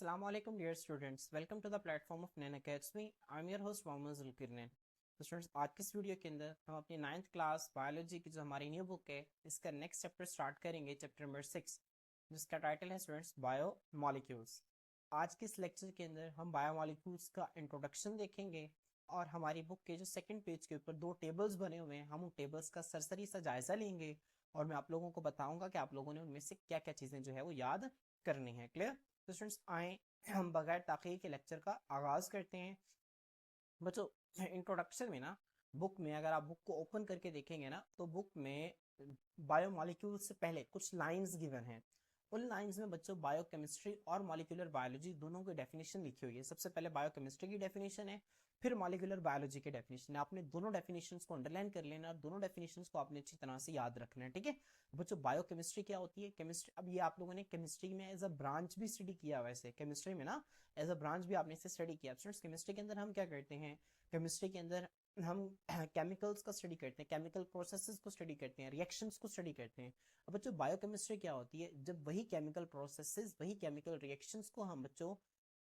Assalamu alaikum dear students, welcome to the platform of Nan Academy. I'm your host Mohammad Zulkirnain. तो students आज की इस video के अंदर हम अपनी 9th क्लास बायोलॉजी की जो हमारी न्यू बुक है इसका नेक्स्ट चैप्टर स्टार्ट करेंगे, चैप्टर नंबर 6, जिसका टाइटल है स्टूडेंट्स बायो मॉलिक्यूल्स। आज के इस लेक्चर के अंदर हम बायो मॉलिक्यूल्स का इंट्रोडक्शन देखेंगे और हमारी बुक के जो सेकंड पेज के ऊपर 2 टेबल्स बने हुए हैं, हम उन टेबल्स का सरसरी सा जायजा लेंगे और मैं आप लोगों को बताऊंगा कि आप लोगों ने उनमें से क्या क्या चीज़ें जो है वो याद करनी है। क्लियर? तो स्टूडेंट्स आए हम बगैर ताख़ीर के लेक्चर का आगाज़ करते हैं। बच्चों, इंट्रोडक्शन में ना, बुक में अगर आप बुक को ओपन करके देखेंगे ना तो बुक में बायोमोलिक्यूल से पहले कुछ लाइंस गिवन हैं। उन लाइंस में बच्चों बायोकेमिस्ट्री और मॉलिक्यूलर बायोलॉजी दोनों की डेफिनेशन लिखी हुई है। सबसे पहले बायोकेमिस्ट्री की डेफिनेशन है, फिर मॉलिक्यूलर बायोलॉजी की डेफिनेशन है। आपने दोनों डेफिनेशंस को अंडरलाइन कर लेना और दोनों डेफिनेशंस को आपने अच्छी तरह से याद रखना है। ठीक है बच्चों, बायोकेमिस्ट्री क्या होती है? केमिस्ट्री, अब ये आप लोगों ने केमिस्ट्री में एज अ ब्रांच भी स्टडी किया, वैसे केमिस्ट्री में ना एज अ ब्रांच भी आपने इसे स्टडी किया। स्टूडेंट्स, केमिस्ट्री के अंदर हम क्या करते हैं? केमिस्ट्री के अंदर हम केमिकल्स का स्टडी करते हैं, केमिकल प्रोसेसेस को स्टडी करते हैं, रिएक्शंस को स्टडी करते हैं। अब बच्चों बायोकेमिस्ट्री क्या होती है? जब वही केमिकल प्रोसेसेस, वही केमिकल रिएक्शंस को हम बच्चों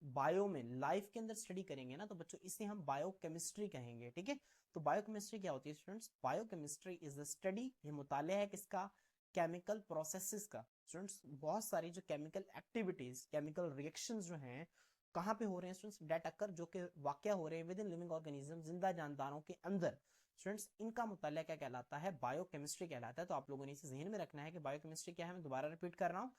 बायो में, लाइफ के अंदर स्टडी करेंगे ना, तो बच्चों इसे हम बायोकेमिस्ट्री कहेंगे। ठीक है, तो बायोकेमिस्ट्री क्या होती है students? Biochemistry is the study, ये मुताला है किसका? केमिकल प्रोसेसेस का। स्टूडेंट्स, बहुत सारी जो केमिकल एक्टिविटीज, केमिकल रिएक्शंस जो हैं कहाँ पे हो रहे हैं स्टूडेंट्स? डेट अकर, जो कि वाकया हो रहे हैं विद इन लिविंग ऑर्गेनिज्म, जिंदा जानदारों के अंदर। स्टूडेंट्स, इनका मुताला क्या कहलाता है? बायोकेमिस्ट्री कहलाता है। तो आप लोगों ने इसे जहन में रखना है कि बायोकेमिस्ट्री क्या है। मैं दोबारा रिपीट कर रहा हूँ,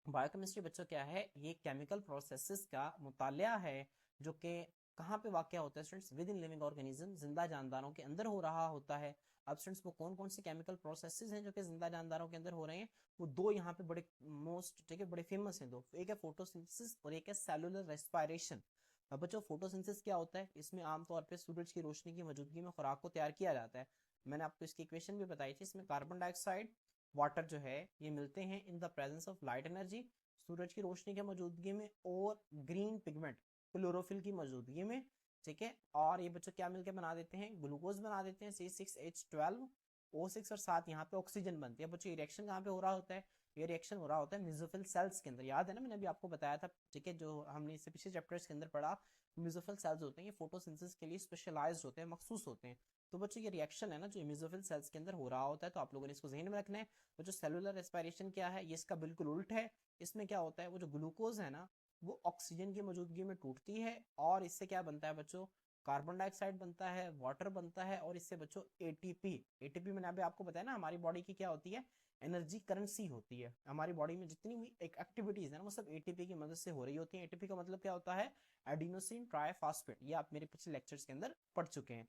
बायोकेमिस्ट्री बच्चों क्या है? ये केमिकल प्रोसेसेस का मुताला है जो कि कहाँ पे वाकया होता है students? With in living organism, जिंदा जानदारों के अंदर हो रहा होता है। अब स्टूडेंट्स, वो कौन कौन से केमिकल प्रोसेसेस हैं जो कि जिंदा जानदारों के अंदर हो रहे हैं? वो दो यहाँ पे बड़े मोस्ट, ठीक है, बड़े फेमस हैं दो। एक है फोटोसिंथेसिस और एक है सेलुलर रेस्पिरेशन। अब बच्चों, फोटोसिंथेसिस क्या होता है? इसमें आमतौर पर सूरज की रोशनी की मौजूदगी में खुराक को तैयार किया जाता है। मैंने आपको इसकी इक्वेशन भी बताई थी। इसमें कार्बन डाइऑक्साइड, वाटर जो है ये मिलते हैं in the presence of light energy, सूरज की रोशनी की मौजूदगी में, और ग्रीन पिगमेंट, क्लोरोफिल की मौजूदगी में। ठीक है, और ये बच्चों क्या मिलकर बना देते हैं? ग्लूकोज बना देते हैं, C6H12 O6, और साथ यहाँ पे ऑक्सीजन बनती है। बच्चों, ये रिएक्शन कहाँ पे हो रहा होता है? ये रिएक्शन हो रहा होता है मेसोफिल सेल्स के अंदर। याद है ना, मैंने अभी आपको बताया था, ठीक है, जो हमने इससे पिछले चैप्टर्स के अंदर पढ़ा। मेसोफिल सेल्स होते हैं, ये फोटोसिंथेसिस के लिए स्पेशलाइज्ड होते हैं, मखसूस होते हैं। तो बच्चों, ये रिएक्शन है ना जो मेसोफिल सेल्स के अंदर हो रहा होता है, तो आप लोगों ने इसको ज़हन में रखना है। तो जो सेलुलर रेस्पिरेशन क्या है, ये इसका बिल्कुल उल्ट है। इसमें क्या होता है? वो जो ग्लूकोज है ना, वो ऑक्सीजन की मौजूदगी में टूटती है और इससे क्या बनता है बच्चों? कार्बन डाइऑक्साइड बनता है, वाटर बनता है, और इससे बच्चों एटीपी। एटीपी मैंने अभी आपको बताया ना, हमारी बॉडी की क्या होती है? एनर्जी करेंसी होती है। हमारी बॉडी में जितनी भी एक एक्टिविटीज है ना, वो सब एटीपी की मदद से हो रही होती है। एटीपी का मतलब क्या होता है? Adenosine triphosphate. ये आप मेरे पिछले लेक्चर्स के अंदर पढ़ चुके हैं।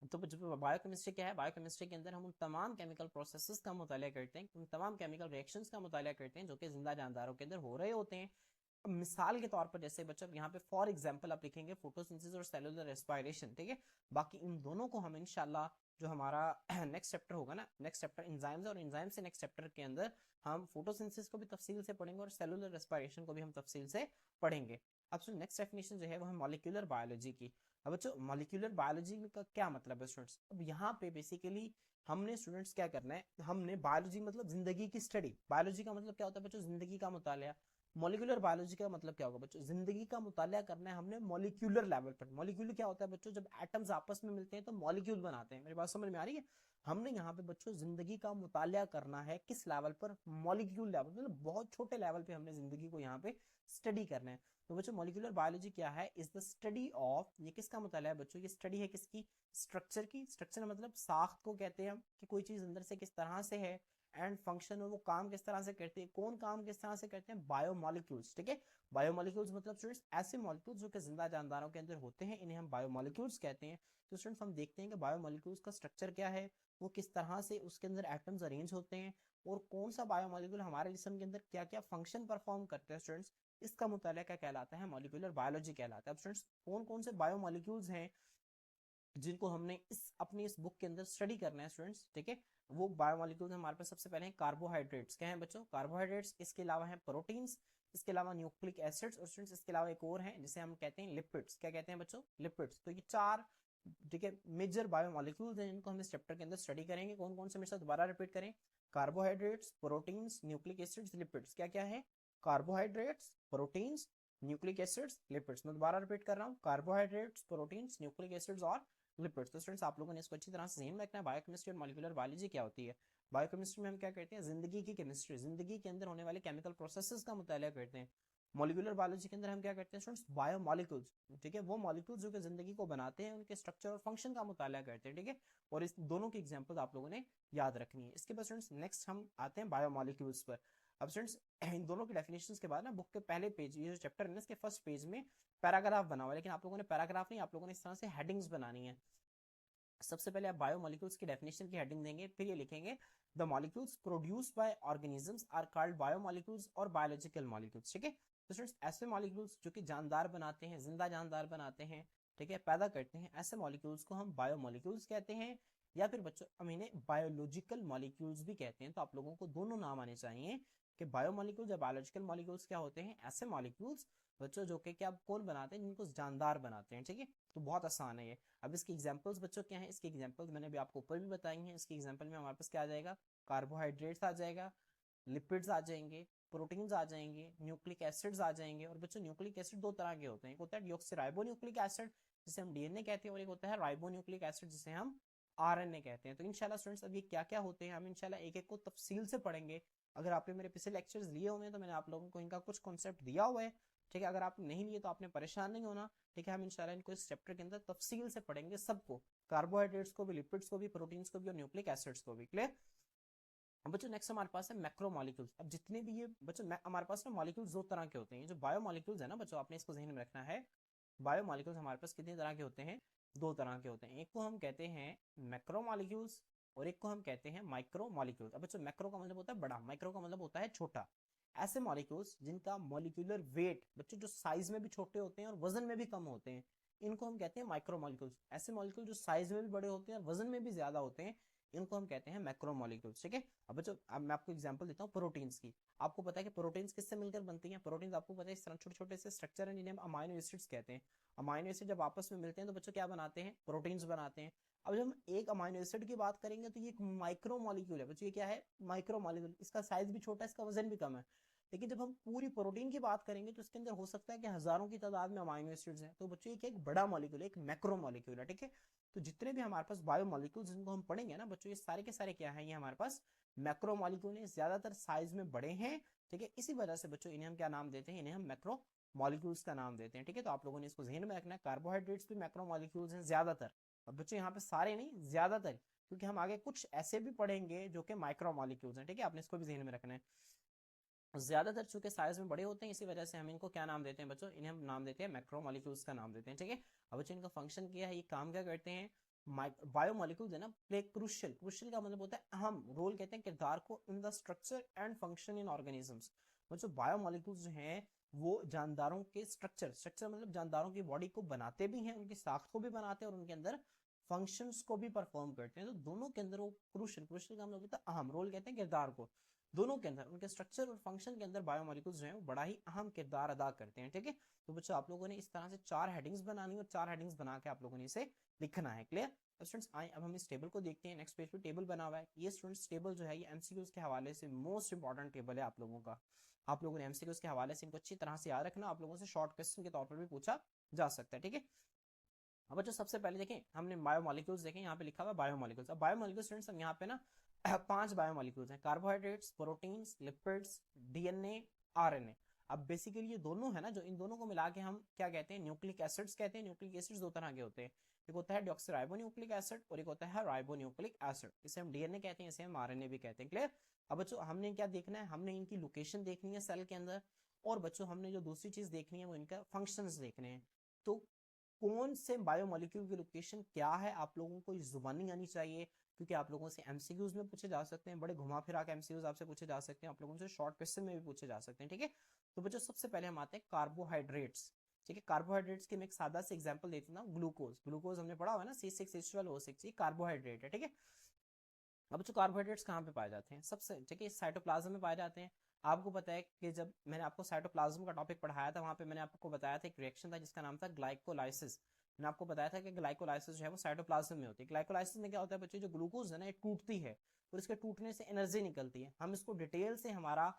तो बायोकेमिस्ट्री क्या है? बायोकेमिस्ट्री के अंदर हम उन तमाम केमिकल प्रोसेसेस का मुताला करते हैं, उन तमाम केमिकल रिएक्शंस का मुताला करते हैं जो कि जिंदा जानदारों के अंदर हो रहे होते हैं। मिसाल के तौर पर जैसे बच्चों यहाँ पे फॉर एग्जांपल आप लिखेंगे फोटोसिंथेसिस और सेलुलर रेस्पिरेशन। ठीक है, बाकी इन दोनों को हम इंशाल्लाह जो हमारा नेक्स्ट चैप्टर होगा ना, नेक्स्ट चैप्टर इंजाइम्स, और इंजाइम से नेक्स्ट चैप्टर के अंदर हम फोटोसिंथेसिस को भी तफसील से पढ़ेंगे और सेलुलर रेस्पिरेशन को भी हम तफसील से पढ़ेंगे। अब नेक्स्ट डेफिनेशन जो है वो है मॉलिक्यूलर बायोलॉजी की। अब बच्चों, मॉलिक्यूलर बायोलॉजी का क्या मतलब है स्टूडेंट्स? अब यहाँ पे बेसिकली हमने स्टूडेंट्स क्या करना है, हमने बायोलॉजी मतलब जिंदगी की स्टडी। बायोलॉजी का मतलब क्या होता है बच्चों? जिंदगी का मुताला। मॉलिक्यूलर बायोलॉजी का मतलब क्या होगा बच्चों? जिंदगी का मुताला करना है हमने मॉलिक्यूलर लेवल पर। मॉलिक्यूल क्या होता है बच्चों? जब एटम्स आपस में मिलते हैं तो मॉलिक्यूल बनाते हैं। मेरी बात समझ में आ रही है? हमने यहाँ पे बच्चों जिंदगी का मुताला करना है किस लेवल पर? मॉलिक्यूल लेवल, मतलब बहुत छोटे लेवल पे हमने जिंदगी को यहाँ पे स्टडी करना है। तो बच्चों, मॉलिक्यूलर बायोलॉजी क्या है? इज द स्टडी ऑफ, ये किसका मुताला है बच्चों? ये स्टडी है किसकी? स्ट्रक्चर की। स्ट्रक्चर मतलब साख्त को कहते हैं हम, कि कोई चीज अंदर से किस तरह से है, एंड फंक्शन में वो काम किस तरह से करते हैं। कौन काम किस तरह से करते हैं? बायोमोलिक्यूल्स। ठीक है, बायोमोलिक्यूल्स मतलब स्टूडेंट्स ऐसे मॉलिक्यूल्स जो कि जिंदा जानदारों के अंदर होते हैं, इन्हें हम बायोमोलिक्यूल्स कहते हैं। तो स्टूडेंट्स, हम देखते हैं कि बायोमोलिक्यूल्स का स्ट्रक्चर क्या है, वो किस तरह से उसके अंदर एटम्स अरेंज होते हैं, और कौन सा बायोमोलिक्यूल हमारे जिस्म के अंदर क्या क्या फंक्शन परफॉर्म करते हैं स्टूडेंट्स, इसका मुताला क्या कहलाता है? मॉलिक्यूलर बायोलॉजी कहलाता है। अब स्टूडेंट्स, कौन कौन से बायोमोलिक्यूल्स हैं जिनको हमने अपनी इस बुक के अंदर स्टडी करना है स्टूडेंट्स? ठीक है, वो बायोमोलिक्यूल्स हमारे पास सबसे पहले हैं कार्बोहाइड्रेट्स। क्या है बच्चों? कार्बोहाइड्रेट्स। इसके अलावा है प्रोटीन्स, इसके अलावा न्यूक्लिक एसिड्स, और स्टूडेंट्स इसके अलावा एक और है जिसे हम कहते हैं लिपिड्स। क्या कहते हैं बच्चों? लिपिड्स। तो ये चार, ठीक है, मेजर बायोमोलिक्यूल्स हैं जिनको हम इस चैप्टर के अंदर स्टडी करेंगे। कौन कौन से? मेरे साथ दोबारा रिपीट करें। Carbohydrates, proteins, nucleic acids, lipids. क्या क्या है? Carbohydrates, proteins, nucleic acids, lipids. मैं दोबारा रिपीट कर रहा हूँ, कार्बोहाइड्रेट्स, प्रोटीन्स, न्यूक्लिक एसिड्स और लिपिड्स। तो स्टूडेंट्स आप लोगों ने इसको अच्छी तरह से ध्यान में रखना है। बायोकेमिस्ट्री और मॉलिक्यूलर बायोलॉजी क्या होती है? बायोकेमिस्ट्री में हम क्या करते हैं? जिंदगी की केमिस्ट्री, जिंदगी के अंदर होने वाले केमिकल प्रोसेसेस का मुताला करते हैं। मॉलिक्यूलर बायोलॉजी के अंदर हम क्या करते हैं स्टूडेंट्स? बायोमॉलिक्यूल्स, ठीक है, वो मॉलिक्यूल्स जो कि जिंदगी को बनाते हैं उनके स्ट्रक्चर और फंक्शन का मुताला करते हैं, ठीक है। और इस दोनों की एग्जांपल्स आप लोगों ने याद रखनी है। इसके बाद स्टूडेंट्स नेक्स्ट हम आते हैं बायोमॉलिक्यूल्स पर। अब स्टूडेंट्स इन दोनों की डेफिनेशंस के बाद ना बुक के पहले पेज, ये जो चैप्टर है ना, इसके फर्स्ट पेज में पैराग्राफ बना हुआ है, लेकिन आप लोगों ने पैराग्राफ नहीं, आप लोगों ने इस तरह से हेडिंग्स बनानी है। सबसे पहले आप बायोमॉलिक्यूल्स की डेफिनेशन की हेडिंग देंगे, फिर ये लिखेंगे the molecules produced by organisms are called biomolecules और बायोलॉजिकल मॉलिक्यूल्स, ठीक है। तो स्टूडेंट्स ऐसे मॉलिक्यूल्स जो कि जानदार बनाते हैं, जिंदा जानदार बनाते हैं, ठीक है, पैदा करते हैं, ऐसे मॉलिक्यूल्स को हम बायोमॉलिक्यूल्स कहते हैं, या फिर बच्चों हम इन्हें बायोलॉजिकल मॉलिक्यूल्स भी कहते हैं। तो आप लोगों को दोनों नाम आने चाहिए कि बायोमॉलिक्यूल्स या बायोलॉजिकल मॉलिक्यूल्स क्या होते हैं? ऐसे मॉलिक्यूल्स बच्चों जो कि क्या कौन बनाते हैं? जिनको जानदार बनाते हैं, ठीक है। तो बहुत आसान है ये। अब इसकी एग्जांपल्स बच्चों क्या है? इसकी एग्जांपल्स मैंने भी आपको ऊपर भी बताई हैं। इसकी एग्जांपल में हमारे पास क्या आ जाएगा? कार्बोहाइड्रेट्स आ जाएगा, लिपिड्स आ जाएंगे, प्रोटीन्स आ जाएंगे, न्यूक्लिक एसिड्स आ जाएंगे। और बच्चों न्यूक्लिक एसिड दो तरह के होते हैं, एक होता है डिऑक्सीराइबोन्यूक्लिक एसिड जिसे हम डीएनए कहते हैं, और एक होता है राइबोन्यूक्लिक एसिड जिसे हम आरएनए कहते हैं। तो इंशाल्लाह स्टूडेंट्स अब ये क्या क्या होते हैं हम इंशाल्लाह एक एक को तफसील से पढ़ेंगे। अगर आपने मेरे पिछले लेक्चर्स लिए हुए हैं तो मैंने आप लोगों को इनका कुछ कॉन्सेप्ट दिया हुआ है, ठीक है। अगर आप नहीं लिए तो आपने परेशान नहीं होना, ठीक है। हम इंशाल्लाह इनको इस चैप्टर के अंदर तफसील से पढ़ेंगे सबको, कार्बोहाइड्रेट्स को भी, लिपिड्स को भी, प्रोटीन्स को भी और न्यूक्लिक एसिड्स को भी। क्लियर? अब बच्चों नेक्स्ट हमारे पास है मैक्रोमोलिक्यूल्स। अब जितने भी ये बच्चों हमारे पास ना मॉलिक्यूल्स दो तरह के होते हैं। जो बायोमॉलिक्यूल्स है ना बच्चों, आपने इसको ज़हन में रखना है। बायोमॉलिक्यूल्स हमारे पास कितने तरह के होते हैं? दो तरह के होते हैं। एक को हम कहते हैं मैक्रोमॉलिक्यूल्स और एक को हम कहते हैं माइक्रोमॉलिक्यूल्स। अब बच्चों मैक्रो का मतलब होता है बड़ा, माइक्रो का मतलब होता है छोटा। ऐसे मॉलिक्यूल्स जिनका मॉलिक्यूलर वेट बच्चों जो साइज में भी छोटे होते हैं और वजन में भी कम होते हैं, इनको हम कहते हैं माइक्रोमॉलिक्यूल्स। ऐसे मॉलिक्यूल जो साइज में भी बड़े होते हैं और वजन में भी ज्यादा होते हैं, इनको हम कहते हैं मैक्रोमॉलिक्यूल्स, ठीक है। अब बच्चों अब मैं आपको एग्जांपल देता हूँ प्रोटीन्स की। आपको पता है कि प्रोटीन्स किससे मिलकर बनती हैं? प्रोटीन्स आपको पता है इस तरह छोटे छोटे से स्ट्रक्चर है जिन्हें हम अमाइनो एसिड्स कहते हैं। अमाइनो एसिड जब आपस में मिलते हैं तो बच्चों क्या बनाते हैं? प्रोटीन्स बनाते हैं। अब जब हम एक अमाइनो एसिड की बात करेंगे तो ये एक माइक्रो मॉलिक्यूल है बच्चों। ये क्या है? Micro molecule. इसका साइज भी छोटा है, इसका वजन भी कम है। लेकिन जब हम पूरी प्रोटीन की बात करेंगे तो इसके अंदर हो सकता है कि हजारों की तादाद में अमाइनो एसिड्स हैं। तो बच्चों ये एक बड़ा मॉलिक्यूल है, एक मैक्रो मॉलिक्यूल है, ठीक है। तो जितने भी हमारे पास बायो मॉलिक्यूल्स जिनको हम पढ़ेंगे ना बच्चों, ये सारे के सारे क्या है? ये हमारे पास मैक्रो मॉलिक्यूल है, ज्यादातर साइज में बड़े हैं, ठीक है। इसी वजह से बच्चों इन्हें हम क्या नाम देते हैं? इन्हें हम मैक्रो मॉलिक्यूल्स का नाम देते हैं, ठीक है। तो आप लोगों ने इसको ध्यान में रखना है। कार्बोहाइड्रेट्स भी मैक्रो मॉलिक्यूल्स हैं ज्यादातर। अब बच्चों यहाँ पे सारे नहीं, ज्यादातर, क्योंकि हम आगे कुछ ऐसे भी पढ़ेंगे जो कि माइक्रो मॉलिक्यूल्स हैं, ठीक है। आपने इसको भी ध्यान में रखना है। ज्यादातर चूंकि साइज में बड़े होते हैं इसी वजह से हम इनको क्या नाम देते हैं बच्चों? इन्हें हम नाम देते हैं मैक्रोमोलिक्यूल्स का नाम देते हैं, ठीक है। अब बच्चों इनका फंक्शन क्या है? ये काम क्या करते हैं? बायोमोलिक्यूल्स है ना, प्ले क्रूशियल, क्रूशियल का मतलब होता है अहम रोल, कहते हैं किरदार को, in the structure and function in organisms. बच्चों बायोमोलिक्यूल्स जो हैं वो जानदारों के स्ट्रक्चर, स्ट्रक्चर मतलब जानदारों की बॉडी को बनाते भी हैं, उनकी साख्त को भी बनाते हैं और उनके अंदर फंक्शंस को भी परफॉर्म करते हैं। तो दोनों के अंदर वो क्रूशियल, क्रूशियल का मतलब होता है अहम रोल, कहते हैं किरदार को। दोनों के अंदर उनके स्ट्रक्चर और फंक्शन के अंदर बायोमोलिक्यूल्स जो हैं वो बड़ा ही अहम किरदार अदा करते हैं, ठीक है। तो बच्चों आप लोगों ने इस तरह से चार हेडिंग्स बनानी और चार हेडिंग्स बना के आप लोगों ने इसे लिखना है। क्लियर? तो स्टूडेंट्स आए अब हम इस टेबल को देखते हैं। नेक्स्ट पेज पे टेबल बना हुआ है। ये स्टूडेंट्स टेबल जो है ये एमसीक्यूज के हवाले से मोस्ट इंपॉर्टेंट टेबल है आप लोगों का। आप लोगों ने एमसीक्यूज के हवाले से इनको अच्छी तरह से याद रखना। आप लोगों से शॉर्ट क्वेश्चन के तौर पर भी पूछा जा सकता है, ठीक है। अब बच्चों सबसे पहले देखें, हमने बायोमोलिक्यूल्स देखें, यहाँ पे लिखा हुआ बायोमोलिक्यूल्स। अब बायोमोलिक्यूल्स स्टूडेंट्स हम यहाँ पे ना पांच बायोमोलिक्यूल्स हैं, carbohydrates, proteins, lipids, DNA, RNA. अब बेसिकली ये दोनों है ना, जो इन दोनों को मिला के हम क्या कहते हैं? न्यूक्लिक एसिड्स कहते हैं। न्यूक्लिक एसिड्स दो तरह के होते हैं, एक होता है डिऑक्सीराइबोन्यूक्लिक एसिड और एक होता है राइबोन्यूक्लिक एसिड। इसे हम डीएनए कहते हैं, इसे हम आरएनए भी कहते हैं। क्लियर? अब बच्चों हमने क्या देखना है? हमने इनकी लोकेशन देखनी है सेल के अंदर, और बच्चों हमने जो दूसरी चीज देखनी है वो इनका फंक्शंस देखने हैं। तो कौन से बायोमोलिक्यूल की लोकेशन क्या है, आप लोगों को इस जुबानी आनी चाहिए, क्योंकि आप लोगों से एमसीक्यूज में पूछे जा सकते हैं, बड़े घुमा फिरा के एमसीक्यूज आपसे पूछे जा सकते हैं, आप लोगों से शॉर्ट क्वेश्चन में भी पूछे जा सकते हैं, ठीक है। तो बच्चों सबसे पहले हम आते हैं कार्बोहाइड्रेट्स, ठीक है। कार्बोहाइड्रेट्स की मैं एक सादा से एग्जांपल देता हूँ, ग्लूकोज। ग्लूकोज हमने पढ़ा हुआ है ना, C6H12O6, ये कार्बोहाइड्रेट है, ठीक है। अब बच्चों कार्बोहाइड्रेट्स कहाँ पे पाए जाते हैं? सबसे, ठीक है, साइटोप्लाज्म में पाए जाते हैं। आपको पता है कि जब मैंने आपको साइटोप्लाज्म का टॉपिक पढ़ाया था वहां पे मैंने आपको बताया था एक रिएक्शन था जिसका नाम था ग्लाइकोलाइसिस। मैंने आपको बताया था कि ग्लाइकोलाइसिस जो है वो साइटोप्लाज्म में होती है। ग्लाइकोलाइसिस में क्या होता है बच्चों? जो ग्लूकोज है ना ये टूटती है और इसके टूटने से एनर्जी निकलती है। हम इसको डिटेल से हमारा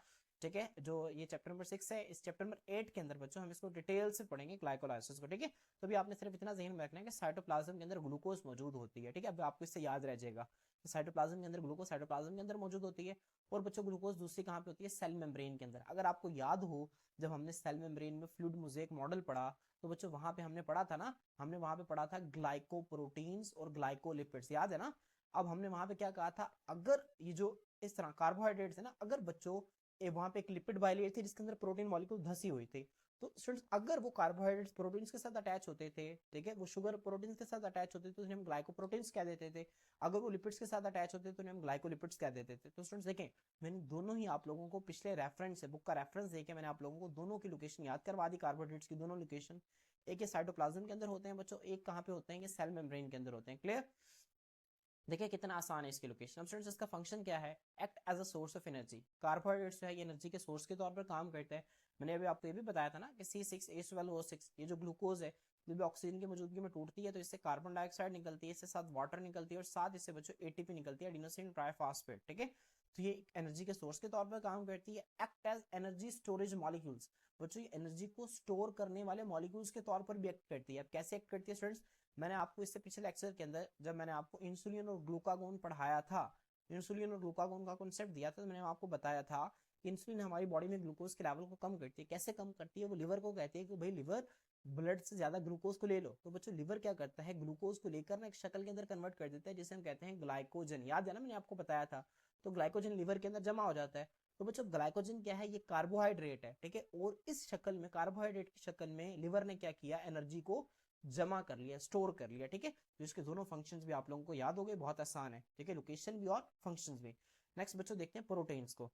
ठीक है, जो ये चैप्टर नंबर 6 है, इस चैप्टर नंबर 8 के अंदर बच्चों हम इसको डिटेल से पढ़ेंगे ग्लाइकोलाइसिस को। ठीक है, तो भी आपने सिर्फ इतना ज़हन में रखना है कि साइटोप्लाज्म के अंदर ग्लूकोज मौजूद होती है। ठीक है, अब आपको इससे याद रह जाएगा कि साइटोप्लाज्म के अंदर ग्लूकोज साइटोप्लाज्म के अंदर मौजूद होती है। और बच्चों ग्लूकोज दूसरी कहाँ पे होती है, सेल मेम्ब्रेन के अंदर। अगर आपको याद हो जब हमने सेल मेम्ब्रेन में फ्लूइड मोज़ेक मॉडल पढ़ा, तो बच्चों वहां पे हमने पढ़ा था ना, हमने वहां पे पढ़ा था ग्लाइकोप्रोटीन्स और ग्लाइकोलिपिड्स, याद है ना। अब हमने वहां पे क्या कहा था, अगर ये जो इस तरह कार्बोहाइड्रेट्स है ना, अगर बच्चों वहां पे एक लिपिड बाइलेयर थी जिसके अंदर प्रोटीन मॉलिक्यूल धसी हुई थी, तो स्टूडेंट्स अगर वो कार्बोहाइड्रेट्स प्रोटीन्स के साथ अटैच होते थे, ठीक है, वो शुगर प्रोटीन्स के साथ अटैच होते थे तो हम ग्लाइकोप्रोटीन्स कह देते थे। अगर वो लिपिड्स के साथ अटैच होते तो हम ग्लाइकोलिपिड्स कह देते थे। तो स्टूडेंट्स देखें, मैंने दोनों ही आप लोगों को पिछले रेफरेंस से, बुक का रेफरेंस देके मैंने आप लोगों को दोनों की लोकेशन याद करवा दी, कार्बोहाइड्रेट्स की दोनों लोकेशन। एक ये साइटोप्लाज्म के अंदर होते हैं बच्चों, एक कहाँ पे होते हैं, ये सेल मेम्ब्रेन के अंदर होते हैं। क्लियर, देखिए कितना आसान है इसकी लोकेशन। अब स्टूडेंट्स इसका फंक्शन क्या है, act as a source of energy. Carbohydrates जो है ये एनर्जी के सोर्स के तौर पर काम करते हैं। मैंने अभी आपको ये भी बताया था ना कि C6H12O6 ये जो ग्लूकोज है, जब ऑक्सीजन की मौजूदगी में टूटती है तो इससे कार्बन डाइऑक्साइड निकलती है, इससे साथ वाटर निकलती है और साथ इससे बच्चों एटीपी निकलती है, एडिनोसिन ट्राइफॉस्फेट। ठीक है, तो ये एनर्जी के सोर्स के तौर पर काम करती है। Act as energy storage molecules, बच्चों ये एनर्जी को स्टोर करने वाले मॉलिक्यूल्स के तौर पर भी एक्ट करती है। अब कैसे एक्ट करती है स्टूडेंट्स, मैंने आपको इससे पिछले लेक्चर के अंदर जब मैंने आपको इंसुलिन और ग्लूकागोन पढ़ाया था, इंसुलिन और ग्लूकागोन का कॉन्सेप्ट दिया था, तो मैंने आपको बताया था कि इंसुलिन हमारी बॉडी में ग्लूकोज के लेवल को कम करती है। कैसे कम करती है, वो लिवर को कहती है कि भाई लिवर ब्लड से ज्यादा ग्लूकोज को ले लो। तो बच्चों लिवर क्या करता है, ग्लूकोज को लेकर ना एक शक्ल के अंदर कन्वर्ट कर देता है जिसे हम कहते हैं ग्लाइकोजन। याद है ना, मैंने आपको बताया था। तो ग्लाइकोजन लिवर के अंदर जमा हो जाता है। तो बच्चों ग्लाइकोजन क्या है, ये कार्बोहाइड्रेट है। ठीक है, और इस शक्ल में, कार्बोहाइड्रेट की शक्ल में लिवर ने क्या किया, एनर्जी को जमा कर लिया, स्टोर कर लिया। ठीक है, तो इसके दोनों फंक्शंस भी आप लोगों को याद हो गए, बहुत आसान है। ठीक है, लोकेशन भी और फंक्शंस भी। नेक्स्ट बच्चों देखते हैं प्रोटीन्स को।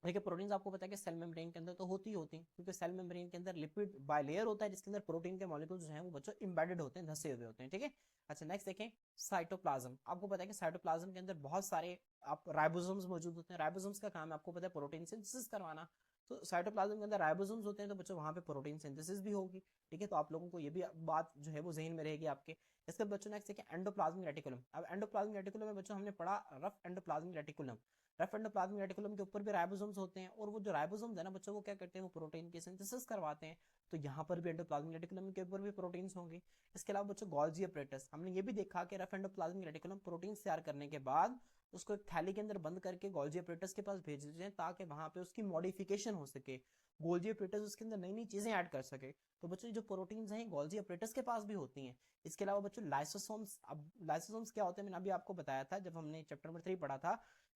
देखिए प्रोटीन्स आपको पता है कि सेल मेम्ब्रेन के अंदर तो होती ही होती हैं, क्योंकि सेल मेम्ब्रेन के अंदर लिपिड बाइलेयर होता है जिसके अंदर प्रोटीन के मॉलिक्यूल्स जो हैं वो बच्चों एम्बेडेड होते हैं, धसे हुए होते हैं। ठीक है, अच्छा नेक्स्ट देखें साइटोप्लाज्म। आपको पता है कि साइटोप्लाज्म के अंदर बहुत सारे आप राइबोसोम्स मौजूद होते हैं। राइबोसोम्स का काम है आपको पता है प्रोटीन सिंथेसिस करवाना। तो साइटोप्लाज्म के अंदर राइबोसोम्स होते हैं तो बच्चों वहां पे प्रोटीन सिंथेसिस भी होगी। ठीक है, तो आप लोगों को ये भी बात जो है वो जहन में रहेगी आपके। इसके बच्चों नेक्स्ट देखिए एंडोप्लाज्मिक रेटिकुलम। अब एंडोप्लाज्मिक रेटिकुलम में बच्चों हमने पढ़ा rough endoplasmic reticulum. Rough endoplasmic reticulum के ऊपर भी राइबोसोम्स होते हैं, और वो जो राइबोसोम्स है ना बच्चों, वो क्या करते हैं, वो प्रोटीन की सिंथेसिस करवाते हैं। तो यहाँ पर भी एंडोप्लाज्मिक रेटिकुलम के ऊपर भी प्रोटीन्स होंगे। इसके अलावा बच्चों गोल्जी अपरेटस, हमने ये भी देखा कि रफ एंडोप्लाज्मिक रेटिकुलम प्रोटीन तैयार करने के बाद उसको एक थैली के अंदर बंद करके गोल्जी अपरेटस के पास भेज देते हैं ताकि वहां पे उसकी मॉडिफिकेशन हो सके, गोल्जी अपरेटस उसके अंदर नई नई चीजें ऐड कर सके। तो बच्चों जो प्रोटीन्स हैं गोल्जी अपरेटस के पास भी होती हैं। इसके अलावा बच्चों लाइसोसोम्स, अब लाइसोसोम्स क्या होते हैं, मैंने अभी आपको बताया था जब हमने चैप्टर नंबर 3 पढ़ा था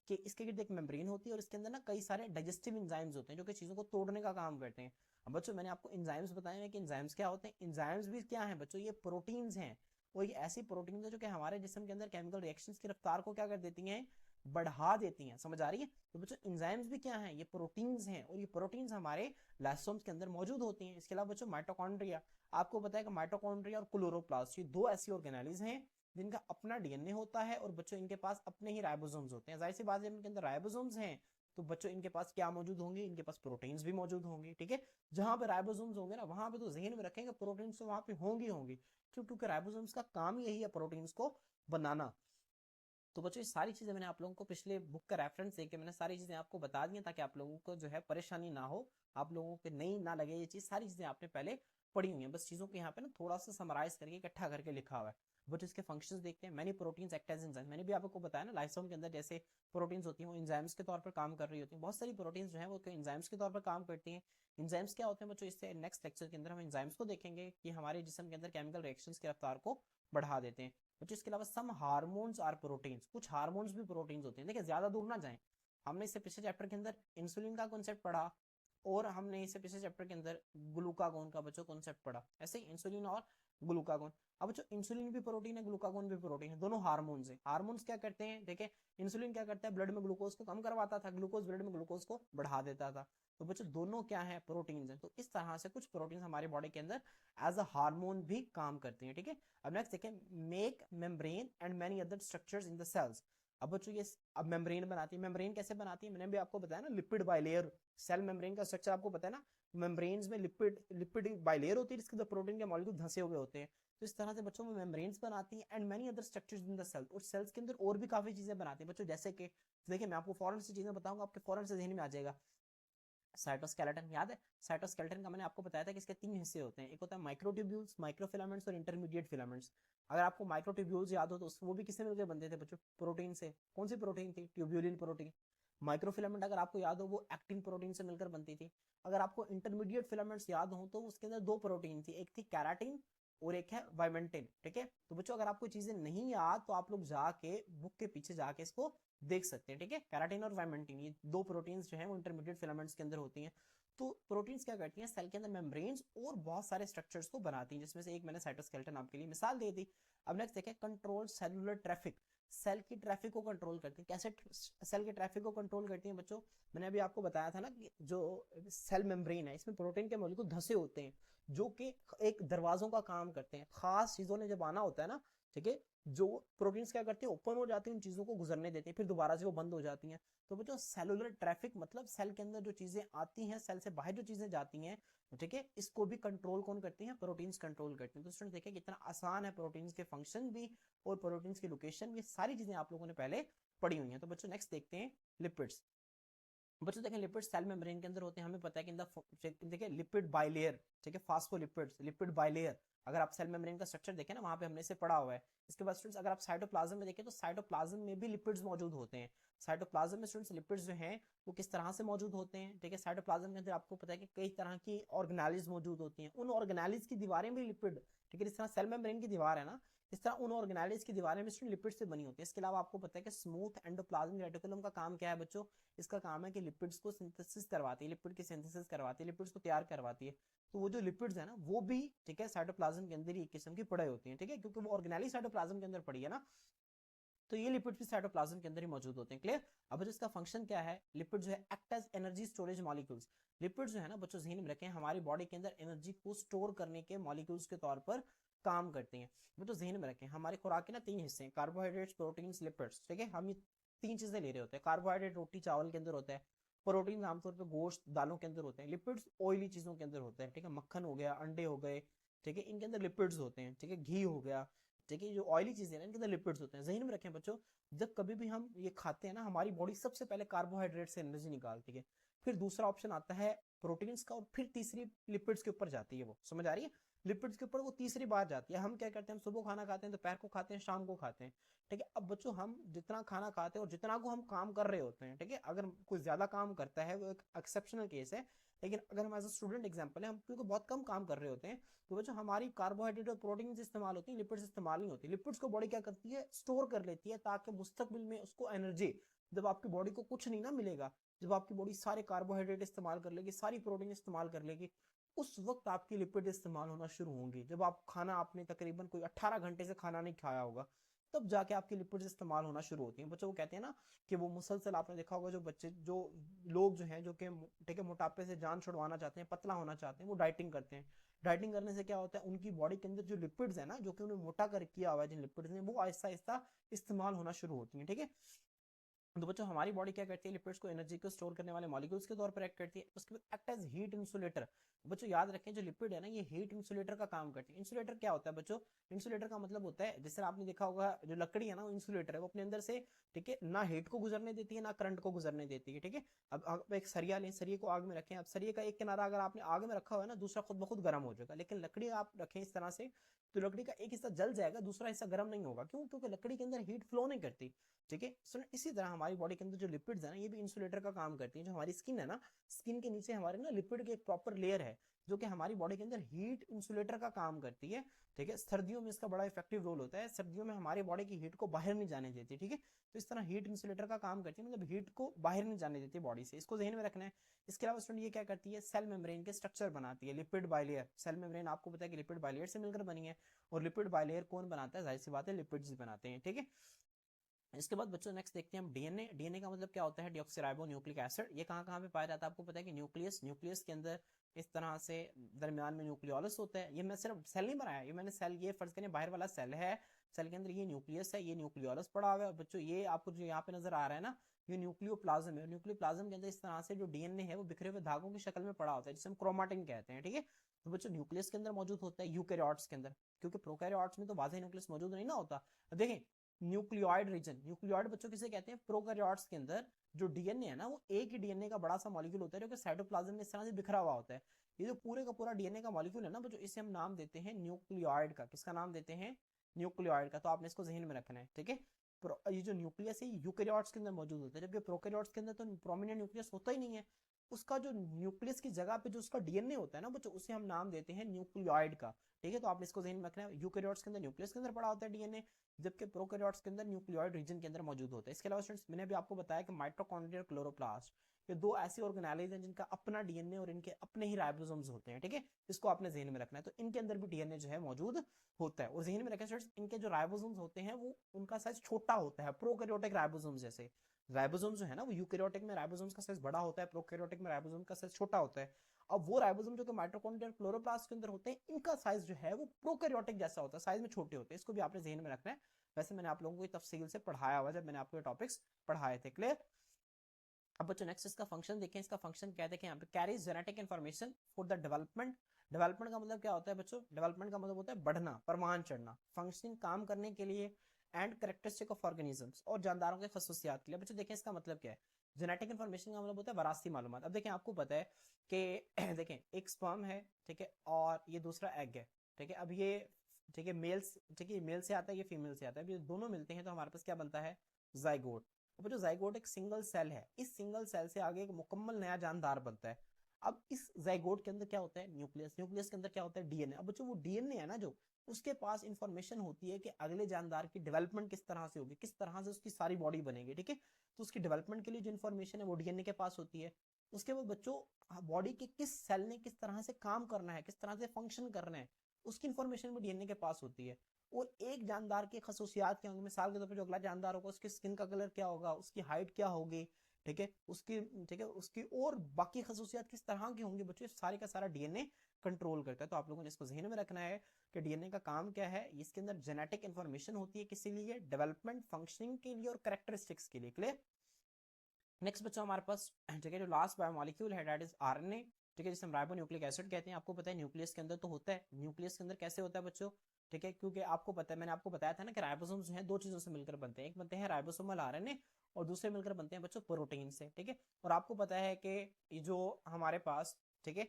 कि इसके गिर्द एक मेम्ब्रेन होती है और इसके अंदर ना कई सारे डाइजेस्टिव एंजाइम्स होते हैं जो कि चीजों को तोड़ने का काम करते हैं। अब बच्चों मैंने आपको एंजाइम्स बताए हैं कि एंजाइम्स क्या होते हैं, एंजाइम्स भी क्या है बच्चों, ये प्रोटीन्स हैं। और ये ऐसी प्रोटीन्स है जो कि हमारे जिस्म के अंदर केमिकल रिएक्शंस की रफ्तार को क्या कर देती हैं, बढ़ा देती हैं। समझ आ रही है, तो बच्चों एंजाइम्स भी क्या हैं, ये प्रोटीन्स हैं, और ये प्रोटीन्स हमारे लाइसोसोम्स के अंदर मौजूद होती हैं। इसके अलावा बच्चों माइटोकॉन्ड्रिया, आपको पता है कि माइटोकॉन्ड्रिया और क्लोरोप्लास्ट ये दो ऐसी ऑर्गेनेल्स हैं जिनका अपना डीएनए होता है, और बच्चों इनके पास अपने ही राइबोसोम्स होते हैं। जाहिर सी बात है इनके अंदर राइबोसोम्स हैं तो बच्चों इनके पास क्या मौजूद होंगे, इनके पास प्रोटीन्स भी मौजूद होंगे। ठीक है, जहां पे राइबोसोम्स होंगे ना वहां पे तो जहन में रखेंगे प्रोटीन्स तो वहां पे होंगी होंगी, क्योंकि राइबोसोम्स का काम यही है प्रोटीन्स को बनाना। तो बच्चों ये सारी चीजें मैंने आप लोगों को पिछले बुक का रेफरेंस देके मैंने सारी चीजें आपको बता दी हैं ताकि आप लोगों को जो है परेशानी ना हो, आप लोगों को नई ना लगे ये चीज, सारी चीजें आपने पहले पढ़ी हुई हैं, बस चीजों को यहाँ पे ना थोड़ा सा समराइज करके इकट्ठा करके लिखा हुआ है। बट इसके फंक्शंस देखते हैं। Many proteins act as enzyme, मैंने भी आपको बताया ना लाइसोम के अंदर जैसे प्रोटीन्स होती हैं वो एंजाइम्स के तौर पर काम कर रही होती हैं। बहुत सारी प्रोटीन्स जो है वो एंजाइम्स के तौर पर काम करती हैं। एंजाइम्स क्या होते हैं बच्चों, इससे नेक्स्ट लेक्चर के अंदर हम एंजाइम्स को देखेंगे कि हमारे जिस्म के अंदर केमिकल रिएक्शंस की रफ्तार को बढ़ा देते हैं। बच्चों इसके अलावा सम हार्मोन्स आर प्रोटीन्स, कुछ हार्मोन्स भी प्रोटीन्स होते हैं। देखिए ज्यादा दूर ना जाएं, हमने इससे पिछले चैप्टर के अंदर इंसुलिन का कॉन्सेप्ट पढ़ा, और हमने इससे पिछले चैप्टर के अंदर ग्लूकागोन का बच्चों कॉन्सेप्ट पढ़ा। ऐसे ही इंसुलिन और ग्लूकागोन। अब बच्चों इंसुलिन भी प्रोटीन है, ग्लूकागोन भी प्रोटीन है, दोनों हार्मोन्स हैं। हार्मोन्स क्या करते हैं, देखिए इंसुलिन क्या करता है, ब्लड में ग्लूकोज को कम करवाता था, ग्लूकोज ब्लड में ग्लूकोज को बढ़ा देता था। तो बच्चों दोनों क्या है, प्रोटीन्स हैं। तो इस तरह से कुछ प्रोटीन हमारे बॉडी के अंदर एज अ हार्मोन भी काम करते हैं। ठीक है, अब नेक्स्ट देखें make membrane and many other structures in the cells. अब बच्चों ये अब मेम्ब्रेन बनाती है। मेम्ब्रेन कैसे बनाती है, मैंने भी आपको बताया ना, लिपिड बाइलेयर। सेल मेम्ब्रेन का स्ट्रक्चर आपको पता है ना, मेम्ब्रेन्स में लिपिड लिपिड बाइलेयर होती है जिसके अंदर प्रोटीन के मॉलिक्यूल धंसे हुए होते हैं। तो इस तरह से बच्चों में मेम्ब्रेन्स बनाती हैं and many other structures in the cell, और सेल्स के अंदर और भी काफी चीजें बनाती हैं बच्चों, जैसे कि देखिए मैं आपको फौरन से चीजें बताऊंगा, आपके फौरन से ध्यान में आ जाएगा। साइटोस्केलेटन याद है? साइटोस्केलेटन का मैंने आपको बताया था कि इसके 3 हिस्से होते हैं, एक होता है माइक्रोट्यूब्यूल्स, माइक्रोफिलामेंट्स और इंटरमीडिएट फिलामेंट्स। अगर आपको माइक्रोट्यूब्यूल्स याद हो तो वो भी किससे मिलकर बनते थे बच्चों? प्रोटीन से। कौन सी प्रोटीन थी? Tubulin protein. माइक्रोफिलामेंट अगर आपको याद हो वो एक्टिन प्रोटीन से मिलकर बनती थी। अगर आपको इंटरमीडिएट फिलामेंट्स याद हो तो उसके अंदर 2 प्रोटीन थी, एक थी कैराटिन और एक है वाइमेंटिन। ठीक है, तो बच्चों अगर आपको चीजें नहीं याद तो आप लोग जाके बुक के पीछे जाके इसको देख सकते हैं। ठीक है, कैराटिन और वाइमेंटिन ये 2 प्रोटीन्स जो है वो इंटरमीडिएट फिलामेंट्स के अंदर होती हैं। तो प्रोटीन्स क्या करती हैं? सेल के अंदर मेम्ब्रेन्स और बहुत सारे स्ट्रक्चर्स को बनाती हैं, जिसमें से एक मैंने साइटोस्केलेटन आपके लिए मिसाल दे दी। अब नेक्स्ट देखें, कंट्रोल सेलुलर ट्रैफिक। सेल की ट्रैफिक को कंट्रोल करती है। कैसे सेल की ट्रैफिक को कंट्रोल करती है बच्चों? मैंने अभी आपको बताया था ना कि जो सेल मेम्ब्रेन है इसमें प्रोटीन के मॉलिक्यूल धसे होते हैं जो कि एक दरवाजों का काम करते हैं। खास चीजों ने जब आना होता है ना, ठीक है, जो प्रोटीन्स क्या करती है? ओपन हो जाती है, उन चीजों को गुजरने देती है, फिर दोबारा से वो बंद हो जाती हैं। तो बच्चों सेलुलर ट्रैफिक मतलब सेल के अंदर जो चीजें आती हैं, सेल से बाहर जो चीजें जाती हैं, ठीक है, इसको भी कंट्रोल कौन करती है? प्रोटीन्स कंट्रोल करती हैं। तो स्टूडेंट देखिए कितना आसान है, प्रोटीन्स के फंक्शन भी और प्रोटीन्स की लोकेशन भी, सारी चीजें आप लोगों ने पहले पढ़ी हुई हैं। तो बच्चों नेक्स्ट देखते हैं लिपिड्स। बच्चों देखें लिपिड सेल मेम्ब्रेन के अंदर होते हैं, हमें पता है कि इन द देखिए लिपिड बाइलेयर, ठीक है, फास्फोलिपिड्स, लिपिड बाइलेयर। अगर आप सेल मेम्ब्रेन का स्ट्रक्चर देखें ना, वहां पे हमने इसे पढ़ा हुआ है। इसके बाद स्टूडेंट्स अगर आप साइटोप्लाज्म में देखें तो साइटोप्लाज्म में भी लिपिड्स मौजूद होते हैं। साइटोप्लाज्म में स्टूडेंट्स लिपिड्स जो हैं वो किस तरह से मौजूद होते हैं? ठीक है, साइटोप्लाज्म के अंदर आपको पता है कि कई तरह की ऑर्गेनाइज मौजूद होती हैं, उन ऑर्गेनाइज की दीवारें भी लिपिड, ठीक है, जिस तरह सेल मेम्ब्रेन की दीवार है ना, इस तरह उन ऑर्गेनाइज की दीवारें भी लिपिड से बनी होती है। इसके अलावा आपको पता है कि स्मूथ एंडोप्लाज्मिक रेटिकुलम का काम क्या है बच्चों? इसका काम है कि लिपिड्स को सिंथेसिस करवाती है, लिपिड की सिंथेसिस करवाती है, लिपिड्स को तैयार करवाती है। तो वो जो लिपिड्स है ना वो भी, ठीक है, साइटोप्लाज्म के अंदर ही एक किस्म की पड़े होती हैं। ठीक है, क्योंकि वो ऑर्गेनाइज साइटोप्लाज्म के अंदर पड़ी है ना, तो ये लिपिड्स भी साइटोप्लाज्म के अंदर ही मौजूद होते हैं। क्लियर? अब इसका फंक्शन क्या है? लिपिड जो है act as energy storage molecules. Lipid जो है ना बच्चों ध्यान में रखें, हमारी बॉडी के अंदर एनर्जी को स्टोर करने के मॉलिक्यूल्स के तौर पर काम करते हैं। बच्चों ध्यान में रखें, हमारी खुराक के ना 3 हिस्से हैं, कार्बोहाइड्रेट्स, प्रोटीन्स, लिपिड्स। ठीक है, हम ये 3 चीजें ले रहे होते हैं। कार्बोहाइड्रेट रोटी चावल के अंदर होता है, प्रोटीन आमतौर पर गोश्त दालों के अंदर होते हैं, लिपिड्स ऑयली चीजों के अंदर होते हैं। ठीक है, मक्खन हो गया, अंडे हो गए, ठीक है, इनके अंदर लिपिड्स होते हैं। ठीक है, घी हो गया, ठीक है, जो ऑयली चीजें हैं इनके अंदर लिपिड्स होते हैं। जहन में रखें बच्चों, जब कभी भी हम ये खाते हैं ना, हमारी बॉडी सबसे पहले कार्बोहाइड्रेट से एनर्जी निकालती है, फिर दूसरा ऑप्शन आता है प्रोटीन्स का, और फिर तीसरी लिपिड्स के ऊपर जाती है। वो समझ आ रही है? लिपिड्स के ऊपर वो तीसरी बार जाती है। हम क्या करते हैं? हम सुबह खाना खाते हैं, दोपहर को खाते हैं, शाम को खाते हैं। ठीक है, अब बच्चों हम जितना खाना खाते हैं और जितना को हम काम कर रहे होते हैं, ठीक है, अगर कोई ज्यादा काम करता है वो एक एक्सेप्शनल केस है, लेकिन अगर हम एज अ स्टूडेंट एग्जाम्पल है, हम क्योंकि बहुत कम काम कर रहे होते हैं, तो बच्चों हमारी कार्बोहाइड्रेट और प्रोटीन इस्तेमाल होती है, लिपिड्स इस्तेमाल नहीं होती। लिपिड्स को बॉडी क्या करती है? स्टोर कर लेती है, ताकि मुस्तकबिल में उसको एनर्जी, जब आपकी बॉडी को कुछ नहीं ना मिलेगा, जब आपकी बॉडी सारे कार्बोहाइड्रेट इस्तेमाल कर लेगी, सारी प्रोटीन इस्तेमाल कर लेगी, उस वक्त आपकी लिपिड इस्तेमाल होना शुरू होंगी। जब आप खाना, आपने तकरीबन कोई 18 घंटे से खाना नहीं खाया होगा, तब जाके आपकी लिपिड्स इस्तेमाल होना शुरू होती हैं। बच्चों को कहते हैं ना कि वो मुसलसल, आपने देखा होगा जो बच्चे, जो लोग जो हैं, जो कि ठीक है मोटापे से जान छुड़वाना चाहते हैं, पतला होना चाहते हैं, वो डाइटिंग करते हैं। डाइटिंग करने से क्या होता है? उनकी बॉडी के अंदर जो लिपिड्स है ना, जो कि उन्हें मोटा कर किया हुआ है जिन लिपिड्स ने, वो आहिस्ता आहिस्ता इस्तेमाल होना शुरू होती है। ठीक है, तो बच्चों हमारी बॉडी क्या करती है? लिपिड्स को एनर्जी को स्टोर करने वाले मॉलिक्यूल्स के तौर पर एक्ट करती है। उसके बाद एक्ट एज हीट इंसुलेटर। बच्चों याद रखें, जो लिपिड है ना, ये हीट इंसुलेटर का काम करती है। इंसुलेटर क्या होता है बच्चों? इंसुलेटर का मतलब होता है, जिस तरह आपने देखा होगा जो लकड़ी है ना, वो इंसुलेटर है, वो अपने अंदर से, ठीक है, ना हीट को गुजरने देती है ना करंट को गुजरने देती है। ठीक है, अब आप एक सरिया लें, सरिये को आग में रखें, अब सरिये का एक किनारा अगर आपने आग में रखा हुआ है ना, दूसरा खुद ब खुद गर्म हो जाएगा। लेकिन लकड़ी आप रखें इस तरह से, तो लकड़ी का एक हिस्सा जल जाएगा, दूसरा हिस्सा गर्म नहीं होगा। क्यों? क्योंकि लकड़ी के अंदर हीट फ्लो नहीं करती। ठीक है, सो इसी तरह हमारी बॉडी के अंदर जो लिपिड्स है ना, ये भी इंसुलेटर का काम करती है। जो हमारी स्किन है ना, स्किन के नीचे हमारे ना लिपिड की एक प्रॉपर लेयर है, जो कि हमारी बॉडी के अंदर हीट इंसुलेटर का काम करती है। ठीक है, सर्दियों में इसका बड़ा इफेक्टिव रोल होता है, सर्दियों में हमारी बॉडी की हीट को बाहर नहीं जाने देती। ठीक है, तो इस तरह हीट इंसुलेटर का काम करती है, मतलब हीट को बाहर नहीं जाने देती बॉडी से, इसको ध्यान में रखना है। इसके अलावा स्टूडेंट ये क्या करती है? सेल मेम्ब्रेन के स्ट्रक्चर बनाती है, लिपिड बाइलेयर। सेल मेम्ब्रेन आपको पता है कि लिपिड बाइलेयर से मिलकर बनी है, और लिपिड बाइलेयर कौन बनाता है? जाहिर सी बात है, लिपिड्स बनाते हैं। ठीक है, इसके बाद बच्चों नेक्स्ट देखते हैं हम डीएनए। डीएनए का मतलब क्या होता है? Deoxyribo nucleic acid. ये कहाँ कहाँ पे पाया जाता है? आपको पता है कि न्यूक्लियस, न्यूक्लियस के अंदर इस तरह से दरमियान में न्यूक्लियोलस होता है। ये मैं सिर्फ सेल नहीं बनाया, ये मैंने सेल, ये फर्ज करें बाहर वाला सेल है, सेल के अंदर ये न्यूक्लियस है, ये न्यूक्लियोलस पड़ा हुआ है। बच्चों ये आपको जो यहाँ पे नजर आ रहा है ना, ये न्यूक्लियोप्लाज्म है। न्यूक्लियोप्लाज्म के अंदर इस तरह से जो डीएनए है वो बिखरे हुए धागों की शक्ल में पड़ा होता है, जिसे हम क्रोमाटिन कहते हैं। ठीक है, तो बच्चों न्यूक्लियस के अंदर मौजूद होता है यूकैरियोट्स के अंदर, क्योंकि प्रोकैरियोट्स में तो वाज़ेह न्यूक्लियस मौजूद नहीं ना होता। अब देखें, न्यूक्लियोइड रीजन। न्यूक्लियोइड बच्चों किसे कहते हैं? प्रोकैरियोट्स के अंदर जो डीएनए है ना, वो एक ही डीएनए का बड़ा सा मॉलिक्यूल होता है जो कि साइटोप्लाज्म में इस तरह से बिखरा हुआ होता है। ये जो पूरे का पूरा डीएनए का मॉलिक्यूल है ना बच्चों, इसे हम नाम देते हैं न्यूक्लियोइड का। किसका नाम देते हैं? न्यूक्लियोइड का। तो आपने इसको जहन में रखना है, ठीक है। ये जो न्यूक्लियस है यूकेरियोट्स के अंदर मौजूद होता है, जबकि प्रोकैरियोट्स के अंदर तो प्रोमिनेंट न्यूक्लियस होता ही नहीं है। उसका जो न्यूक्लियस की जगह पे जो उसका डीएनए होता है ना बच्चों, उसे हम नाम देते हैं न्यूक्लियोइड का, ठीक है। तो आपने इसको जहन में रखना है। यूकेरियोट्स के अंदर न्यूक्लियस के अंदर पड़ा होता है डीएनए, जबकि प्रोकैरियोट्स के अंदर न्यूक्लियोइड रीजन के अंदर मौजूद होता है। इसके अलावा स्टूडेंट्स, मैंने अभी आपको बताया कि माइटोकॉन्ड्रिया और क्लोरोप्लास्ट, ये दो ऐसे ऑर्गेनेलिज हैं जिनका अपना डीएनए और इनके अपने ही राइबोसोम्स होते हैं, ठीक है। इसको आपने जहन में रखना है। तो इनके अंदर भी डीएनए जो है मौजूद होता है। और जहन में रखें स्टूडेंट्स, इनके जो राइबोसोम्स होते हैं वो उनका साइज छोटा होता है, प्रोकैरियोटिक राइबोसोम्स जैसे। राइबोसोम जो है ना, वो यूकेरियोटिक में राइबोसोम्स का साइज बड़ा होता है, प्रोकैरियोटिक में राइबोसोम का साइज छोटा होता है। अब वो राइबोसोम जो कि माइटोकॉन्ड्रिया और क्लोरोप्लास्ट के अंदर होते हैं, इनका साइज जो है वो प्रोकैरियोटिक जैसा होता है, साइज में छोटे होते हैं। इसको भी आपने जहन में रखना है। वैसे मैंने आप लोगों को तफसील से पढ़ाया हुआ जब मैंने आपको ये टॉपिक्स पढ़ाए थे, क्लियर। अब बच्चों नेक्स्ट इसका फंक्शन देखें। इसका फंक्शन क्या है, यहाँ पे carries genetic information for the development. Development का मतलब क्या होता है बच्चों? डेवलपमेंट का मतलब होता है बढ़ना, परमान चढ़ना। फंक्शनिंग, काम करने के लिए। एंड कैरेक्टरिस्टिक ऑफ ऑर्गेनिजम्स, और जानदारों के खसूसियात के लिए। बच्चों देखें इसका मतलब क्या है। जेनेटिक इन्फॉर्मेशन का मतलब होता है वरासती मालूमात। अब देखें आपको पता है कि देखें एक स्पर्म है, ठीक है, और ये दूसरा एग है, ठीक है। अब ये, ठीक है, मेल्स, ठीक है, मेल से आता है, ये फीमेल से आता है। अब ये दोनों मिलते हैं तो हमारे पास क्या बनता है? जाइगोट। अब जो जाइगोट एक सिंगल सेल है, इस सिंगल सेल से आगे एक मुकम्मल नया जानदार बनता है। अब इस जाइगोट के अंदर क्या होता है? न्यूक्लियस। न्यूक्लियस के अंदर क्या होता है? डीएनए। अब बच्चों वो डीएनए है ना, जो उसके पास इंफॉर्मेशन होती है कि अगले जानदार की डेवलपमेंट किस तरह से होगी, किस तरह से उसकी सारी बॉडी बनेगी, ठीक है। तो उसकी डेवलपमेंट के लिए जो इन्फॉर्मेशन है वो डीएनए के पास होती है। उसके बाद बच्चों बॉडी के किस सेल ने किस तरह से काम करना है, किस तरह से फंक्शन करना है, उसकी इन्फॉर्मेशन भी डीएनए के पास होती है। और एक जानदार की खसूसियात क्या होंगी, मिसाल के तौर पर जो अगला जानदार होगा उसकी स्किन का कलर क्या होगा, उसकी हाइट क्या होगी, ठीक है, उसकी, ठीक है, उसकी और बाकी खसूसियात किस तरह की होंगी बच्चों, सारे का सारा डीएनए कंट्रोल करता है। तो आप लोगों ने इसको ध्यान में रखना है कि डीएनए का काम क्या है। इसके अंदर जेनेटिक इन्फॉर्मेशन होती है किसी लिए? डेवलपमेंट, फंक्शनिंग के लिए और कैरेक्टरिस्टिक्स के लिए, क्लियर। नेक्स्ट बच्चों हमारे पास, ठीक है, जो लास्ट बायोमोलिक्यूल है दैट इज आरएनए, ठीक है, जिसे हम राइबोन्यूक्लिक एसिड कहते हैं। आपको पता है न्यूक्लियस के अंदर तो होता है। न्यूक्लियस के अंदर कैसे होता है बच्चों? ठीक है, क्योंकि आपको पता है, मैंने आपको बताया था ना कि राइबोसोम्स जो है दो चीजों से मिलकर बनते हैं। एक बनते हैं राइबोसोमल आरएनए और दूसरे मिलकर बनते हैं बच्चों प्रोटीन से, ठीक है। और आपको पता है कि ये जो हमारे पास, ठीक है,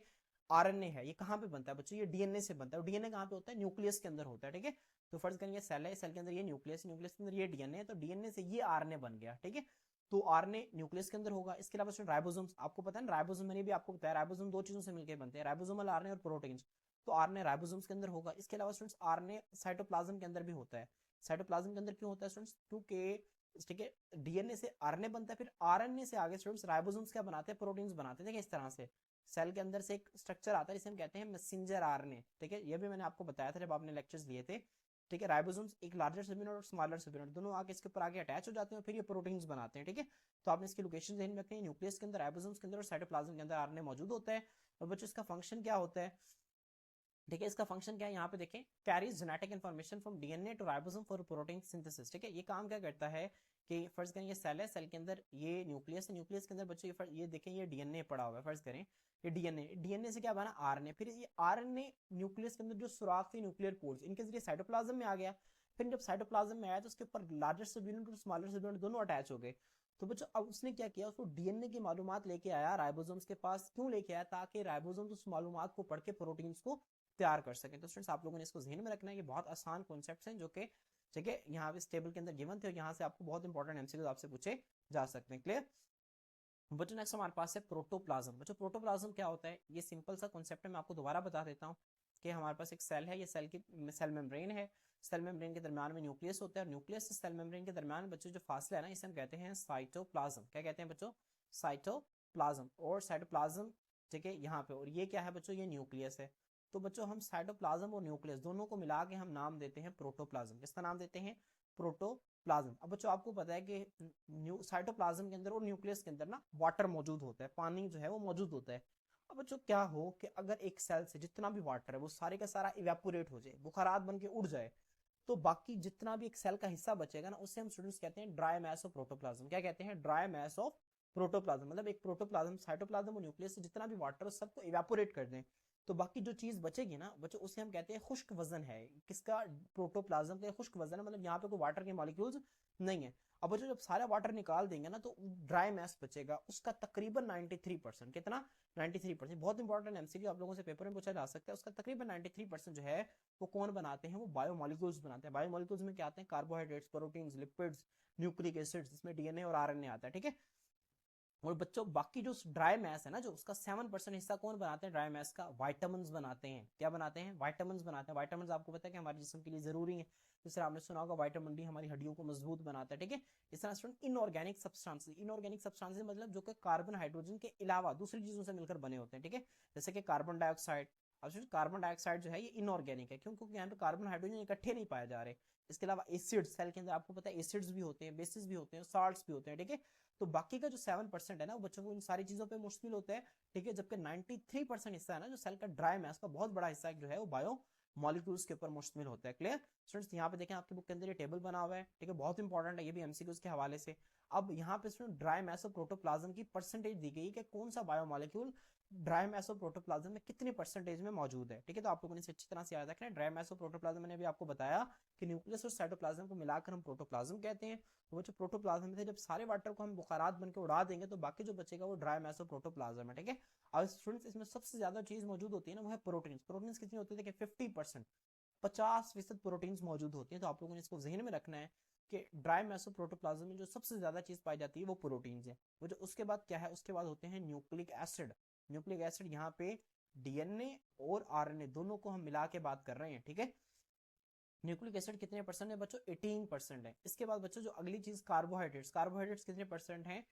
आरएनए है, ये कहाँ पे बनता है बच्चों? ये डीएनए से बनता है। और डीएनए कहाँ पे होता है? न्यूक्लियस के अंदर होता है, ठीक है। तो फर्ज करेंगे सेल है, सेल के अंदर ये न्यूक्लियस, न्यूक्लियस के अंदर ये डीएनए है, तो डीएनए से ये आरएनए बन गया, ठीक है। तो आरएनए न्यूक्लियस के अंदर होगा। इसके अलावा राइबोसोम्स, आपको पता है ना, राइबोसोम मैंने भी आपको बताया, राइबोसोम दो चीजों से मिलकर बनते हैं, राइबोसोमल आरएनए और प्रोटीन्स। तो आरएनए राइबोसोम्स के अंदर होगा। इसके अलावा स्टूडेंट्स आरएनए साइटोप्लाज्म के अंदर भी होता है। साइटोप्लाज्म के अंदर क्यों होता है स्टूडेंट्स? क्योंकि, ठीक है, डीएनए से आरएनए बनता है, फिर आरएनए से आगे स्टूडेंट्स राइबोसोम्स क्या बनाते हैं? प्रोटीन्स बनाते हैं। देखिए इस तरह से सेल के अंदर से एक स्ट्रक्चर आता है जिसे हम कहते हैं मैसेंजर आरएनए, ठीक है। ये भी मैंने आपको बताया था जब आपने लेक्चर्स लिए थे, ठीक है। राइबोसोम्स एक लार्जर सबयूनिट और स्मॉलर सबयूनिट दोनों आके इसके ऊपर आगे अटैच हो जाते हैं, फिर ये प्रोटीन्स बनाते हैं, ठीक है। तो आपने इसकी लोकेशन ध्यान में रखनी है। न्यूक्लियस के अंदर, राइबोसोम्स के अंदर और साइटोप्लाज्म के अंदर आरएनए मौजूद होता है। और बच्चों इसका फंक्शन क्या होता है, ठीक है, इसका फंक्शन क्या है यहाँ पे देखें। Carries genetic information from DNA to ribosome for protein synthesis, ठीक है। ये काम क्या करता है कि फर्ज करें ये सेल है, सेल के अंदर ये न्यूक्लियस है, न्यूक्लियस के अंदर बच्चों ये देखें ये डीएनए पड़ा हुआ है। फर्ज करें ये डीएनए, डीएनए से क्या बना? आरएनए। फिर ये आरएनए न्यूक्लियस के अंदर जो सुराख थी न्यूक्लियर पोर्स, इनके जरिए साइटोप्लाज्म में आ गया। फिर जब साइटोप्लाज्म में आया तो उसके ऊपर लार्जर सबयूनिट और स्मॉलर सबयूनिट दोनों अटैच हो गए। तो बच्चों अब उसने क्या किया, उसको डीएनए की मालूमात लेके आया राइबोसोम्स के पास। क्यों लेके आया? ताकि राइबोसोम्स उस मालूमात को पढ़ के प्रोटीन्स को तैयार कर सकें। तो स्टूडेंट्स आप लोगों ने इसको ध्यान में रखना है, ये बहुत आसान कॉन्सेप्ट्स हैं जो कि, ठीक है, यहाँ पे इस टेबल के अंदर गिवन थे और यहाँ से आपको बहुत इंपॉर्टेंट एमसीक्यूज आपसे पूछे जा सकते हैं, क्लियर। बच्चों नेक्स्ट हमारे पास है प्रोटोप्लाज्म। बच्चों प्रोटोप्लाज्म क्या होता है? ये सिंपल सा कॉन्सेप्ट है, मैं आपको दोबारा बता देता हूँ कि हमारे पास एक सेल है, ये सेल की सेल मेम्ब्रेन है। सेल मेम्ब्रेन के दरमियान में न्यूक्लियस होता है, और न्यूक्लियस से सेल मेम्ब्रेन के दरमियान बच्चों जो फासला है ना, इसे हम कहते हैं साइटोप्लाज्म। क्या कहते हैं बच्चों? साइटोप्लाज्म। और साइटोप्लाज्म, ठीक है, यहाँ पे, और ये क्या है बच्चों? ये न्यूक्लियस है। तो बच्चों हम साइटोप्लाज्म और न्यूक्लियस दोनों को मिला के हम नाम देते हैं प्रोटोप्लाज्म। किसका नाम देते हैं? प्रोटोप्लाज्म। अब बच्चों आपको पता है कि साइटोप्लाज्म के अंदर और न्यूक्लियस के अंदर ना वाटर मौजूद होता है, पानी जो है वो मौजूद होता है। अब बच्चों क्या हो कि अगर एक सेल से जितना भी वाटर है वो सारे का सारा इवेपोरेट हो जाए, बुखारात बन के उड़ जाए, तो बाकी जितना भी एक सेल का हिस्सा बचेगा ना, उसे हम स्टूडेंट्स कहते हैं ड्राई मैस ऑफ प्रोटोप्लाज्म। क्या कहते हैं? Dry mass of protoplasm. मतलब एक प्रोटोप्लाज्म, साइटोप्लाज्म और न्यूक्लियस से जितना भी वाटर है सबको इवेपोरेट कर दें, तो बाकी जो चीज बचेगी ना बच्चों उसे हम कहते हैं खुश्क वजन है। किसका? प्रोटोप्लाज्म का खुश्क वजन है, मतलब यहाँ पे कोई वाटर के मॉलिक्यूल्स नहीं है। अब बच्चों जब सारा वाटर निकाल देंगे ना तो ड्राई मैस बचेगा उसका तकरीबन 93%। कितना? 93%। बहुत इंपॉर्टेंट एमसीक्यू आप लोगों से पेपर में पूछा जा सकता है। उसका तकरीबन 93% जो है वो कौन बनाते हैं? वो बायोमोलिक्यूल्स बनाते हैं। बायोमोलिक्यूल्स में क्या आते हैं? Carbohydrates, proteins, lipids, nucleic acids, इसमें डीएनए और आरएनए आता है। ठीक है। और बच्चों बाकी जो ड्राई मैस है ना जो उसका 7% हिस्सा कौन बनाते हैं? ड्राई मैस का वाइटामिन्स बनाते हैं। क्या बनाते हैं? वाइटामिन्स बनाते हैं। वाइटामिन्स आपको पता है कि हमारे जिस्म के लिए जरूरी है। जिस तरह आपने सुना होगा विटामिन डी हमारी हड्डियों को मजबूत बनाता है। ठीक है। इस तरह student inorganic substances, inorganic substances मतलब जो कि कार्बन हाइड्रोजन के अलावा दूसरी चीजों से मिलकर बने होते हैं। ठीक है। जैसे कि कार्बन डाइऑक्साइड। अब कार्बन डाइऑक्साइड जो है ये इनऑर्गेनिक है। क्यों? क्योंकि यहाँ पे कार्बन हाइड्रोजन इकट्ठे नहीं पाए जा रहे। इसके अलावा एसिड, सेल के अंदर आपको पता है एसिड्स भी होते हैं, बेसिस भी होते हैं, साल्ट्स भी होते हैं। ठीक है। तो बाकी का जो 7% है ना वो बच्चों को इन सारी चीजों पे मुश्किल होता है। ठीक है। जबकि 93% हिस्सा है ना जो सेल का ड्राई मैस का बहुत बड़ा हिस्सा जो है वो बायो मॉलिक्यूल्स के ऊपर मुश्तमिल होता है। Clear students? यहाँ पे देखें आपके बुक के अंदर ये टेबल बना हुआ है। ठीक है। बहुत इंपॉर्टेंट है ये भी एमसीक्यूज के हवाले से। अब यहाँ पे स्टूडेंट ड्राई मैस और प्रोटोप्लाज्म की परसेंटेज दी गई कि कौन सा बायोमोलिक्यूल ड्राई मैस और प्रोटोप्लाज्म में कितनी परसेंटेज में मौजूद है। ठीक है। तो आप लोगों ने इसे अच्छी तरह से याद रखना है। ड्राई मैस और प्रोटोप्लाज्म मैंने अभी आपको बताया कि न्यूक्लियस और साइटोप्लाज्म को मिलाकर हम प्रोटोप्लाज्म कहते हैं। तो वो जो प्रोटोप्लाज्म में थे जब सारे वाटर को हम बुखारात बन के उड़ा देंगे तो बाकी जो बचेगा वो ड्राई मैस और प्रोटोप्लाज्म है। ठीक है। और स्टूडेंट्स इसमें सबसे ज्यादा चीज मौजूद होती है ना वो है प्रोटीन। प्रोटीन कितनी होती है? 50%, 50% प्रोटीन्स मौजूद होती हैं। तो आप लोगों ने इसको जहन में रखना है कि ड्राई मैसो प्रोटोप्लाज्म में जो सबसे ज्यादा चीज पाई जाती है वो प्रोटीन्स है। वो जो उसके बाद क्या है? उसके बाद होते हैं न्यूक्लिक एसिड। न्यूक्लिक एसिड यहाँ पे डीएनए और आरएनए दोनों को हम मिला के बात कर रहे हैं। ठीक है। न्यूक्लिक एसिड कितने परसेंट है बच्चों? 18% है। इसके बाद बच्चों जो अगली चीज कार्बोहाइड्रेट्स, कार्बोहाइड्रेट्स कितने परसेंट है?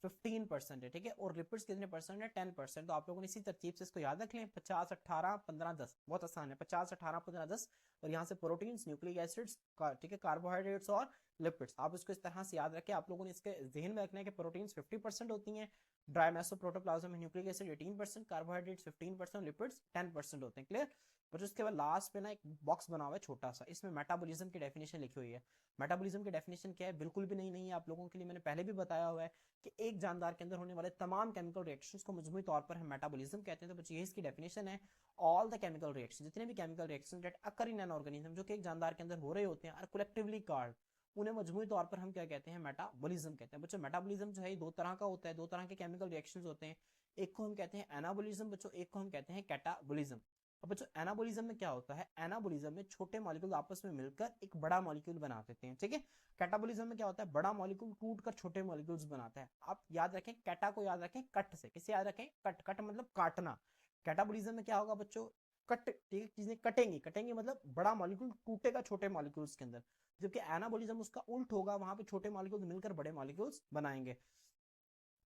15% है। ठीक है। और लिपिड्स कितने परसेंट है? 10%। तो आप लोगों ने इसी तरतीब से इसको याद रख लें, 50 18 15 10। बहुत आसान है, 50 18 15 10। और यहाँ से प्रोटीन्स, न्यूक्लिक एसिड्स, ठीक है, कार्बोहाइड्रेट्स और लिपिड्स। आप इसको इस तरह से याद रखें। आप लोगों ने इसके जहन में रखना है कि प्रोटीन्स 50% होती हैं ड्राई मैसो प्रोटोप्लाज्म में, न्यूक्लिक एसिड 18%, कार्बोहाइड्रेट्स 15%, लिपिड्स 10% होते हैं। क्लियर? बट उसके बाद लास्ट पे ना एक बॉक्स बना हुआ है छोटा सा, इसमें मेटाबॉलिज्म की डेफिनेशन लिखी हुई है। मेटाबॉलिज्म की डेफिनेशन क्या है? बिल्कुल भी नहीं है आप लोगों के लिए। मैंने पहले भी बताया हुआ है कि एक जानदार के अंदर होने वाले तमाम केमिकल रिएक्शंस को मजमूई तौर पर हम मेटाबॉलिज्म कहते हैं। तो बच्चे ये इसकी डेफिनेशन है। ऑल द केमिकल रिएक्शन, जितने भी chemical reaction that occur in an organism, जो कि एक जानदार के अंदर हो रहे होते हैं, आर कलेक्टिवली कॉल्ड, उन्हें मजमूई तौर पर हम क्या कहते हैं? मेटाबॉलिज्म कहते हैं। बच्चों मेटाबॉलिज्म जो है दो तरह का होता है, दो तरह के केमिकल रिएक्शंस होते हैं। एक को हम कहते हैं एनाबॉलिज्म बच्चों, एक को हम कहते हैं कैटाबॉलिज्म। अब बच्चों एनाबॉलिज्म में क्या होता है? एनाबॉलिज्म में छोटे मॉलिक्यूल आपस में मिलकर एक बड़ा मॉलिक्यूल बना देते हैं। ठीक है। कैटाबॉलिज्म में क्या होता है? बड़ा मॉलिक्यूल टूटकर छोटे मॉलिक्यूल्स बनाता है। आप याद रखें कैटा को याद रखें कट से। किसे याद रखें? कट। कट मतलब काटना। कैटाबॉलिज्म में क्या होगा बच्चों? कट, ठीक है, चीजें कटेंगी। कटेंगी मतलब बड़ा मॉलिक्यूल टूटेगा छोटे मॉलिक्यूल्स के अंदर। जबकि एनाबॉलिज्म उसका उल्ट होगा, वहां पे छोटे मॉलिक्यूल्स मिलकर बड़े मॉलिक्यूल्स बनाएंगे।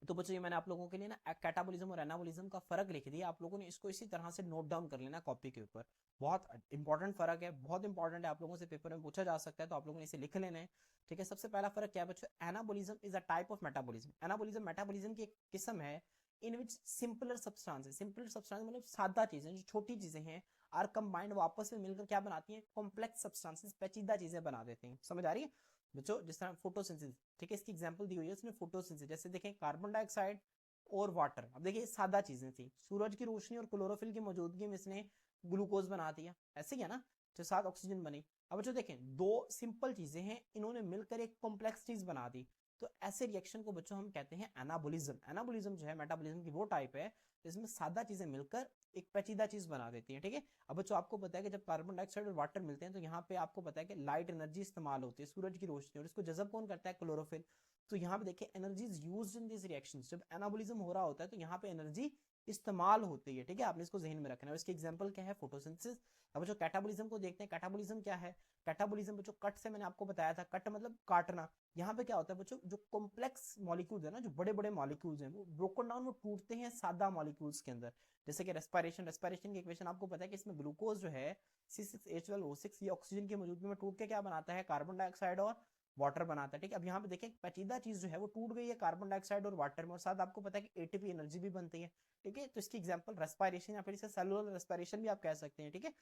तो बच्चों ये मैंने आप लोगों के लिए ना कैटाबॉलिज्म और एनाबॉलिज्म का फर्क लिख दिया। आप लोगों ने इसको इसी तरह से नोट डाउन कर लेना कॉपी के ऊपर। बहुत इंपॉर्टेंट फर्क है, बहुत इंपॉर्टेंट है, आप लोगों से पेपर में पूछा जा सकता है, तो आप लोगों ने इसे लिख लेना है। ठीक है। सबसे पहला फर्क क्या है बच्चों? Anabolism is a type of metabolism. Anabolism metabolism की एक किस्म है इन विच सिंपलर सब्सटेंसेस, सिंपलर सब्सटेंस मतलब सादा चीजें, जो छोटी चीजें हैं, आर कंबाइंड, वापस में मिलकर क्या बनाती हैं? कॉम्प्लेक्स सब्सटेंसेस, पेचीदा चीजें बना देते हैं। समझ आ रही है बच्चों? जिस तरह फोटोसिंथेसिस, ठीक है, इसकी एग्जांपल दी हुई है इसमें फोटोसिंथेसिस। जैसे देखें कार्बन डाइऑक्साइड और वाटर। अब देखिए सादा चीजें थी, सूरज की रोशनी और क्लोरोफिल की मौजूदगी में इसने ग्लूकोज बना दिया, ऐसे ही है ना, तो साथ ऑक्सीजन बनी। अब जो देखें दो सिंपल चीजें हैं, इन्होंने मिलकर एक कॉम्प्लेक्स चीज बना दी। तो ऐसे रिएक्शन को बच्चों हम कहते हैं एनाबॉलिज्म। एनाबॉलिज्म जो है मेटाबॉलिज्म की वो टाइप है जिसमें सादा चीजें मिलकर एक पेचीदा चीज बना देती हैं। ठीक है। अब बच्चों आपको पता है कि जब कार्बन डाइऑक्साइड और वाटर मिलते हैं तो यहाँ पे आपको पता है कि लाइट एनर्जी इस्तेमाल होती है, सूरज की रोशनी, और इसको जज़ब कौन करता है? क्लोरोफिल। तो यहाँ पे देखिए energy is used in this reaction. जब एनाबॉलिज्म हो रहा होता है तो यहाँ पे एनर्जी इस्तेमाल होती है। ठीक है। आपने इसको जहन में रखना है। इसके एग्जांपल क्या है? फोटोसिंथेसिस। अब जो कैटाबॉलिज्म को देखते हैं, कैटाबॉलिज्म क्या है? कैटाबॉलिज्म बच्चों कट से मैंने आपको बताया था, कट मतलब काटना। यहाँ पे क्या होता है बच्चों? जो कॉम्प्लेक्स मॉलिक्यूल्स है ना, जो बड़े बड़े मॉलिक्यूल्स हैं, वो ब्रोकन डाउन, वो टूटते हैं सादा मॉलिक्यूल्स के अंदर। जैसे कि रेस्पिरेशन, रेस्पिरेशन की इक्वेशन आपको पता है कि इसमें ग्लूकोज जो है C6H12O6, ये ऑक्सीजन की मौजूदगी में टूट के क्या बनाता है? कार्बन डाइऑक्साइड और वाटर बनाता है। ठीक है। अब यहाँ पे देखें पेचीदा चीज जो है वो टूट गई है कार्बन डाइऑक्साइड और वाटर में, और साथ आपको पता है कि एटीपी एनर्जी भी बनती है। ठीक है। तो इसकी एग्जांपल रेस्पिरेशन या फिर इसे सेलुलर रेस्पिरेशन भी आप कह सकते हैं। ठीक है।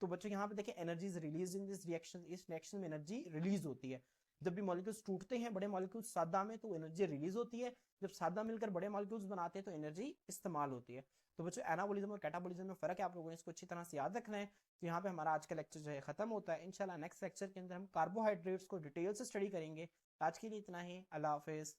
तो बच्चों यहाँ पे देखिए energy is release in this reaction, इस रिएक्शन में एनर्जी रिलीज होती है। जब भी मॉलिक्यूल्स टूटते हैं बड़े मॉलिक्यूल्स सादा में तो एनर्जी रिलीज होती है, जब सादा मिलकर बड़े मॉलिक्यूल्स बनाते हैं तो एनर्जी इस्तेमाल होती है। तो बच्चों एनाबॉलिज्म और कैटाबॉलिज्म में फर्क है, आप लोगों ने इसको अच्छी तरह से याद रखना है। तो यहाँ पे हमारा आज का लेक्चर जो है खत्म होता है। इंशाल्लाह नेक्स्ट लेक्चर के अंदर हम कार्बोहाइड्रेट्स को डिटेल से स्टडी करेंगे। आज के लिए इतना ही, अल्लाह हाफिज।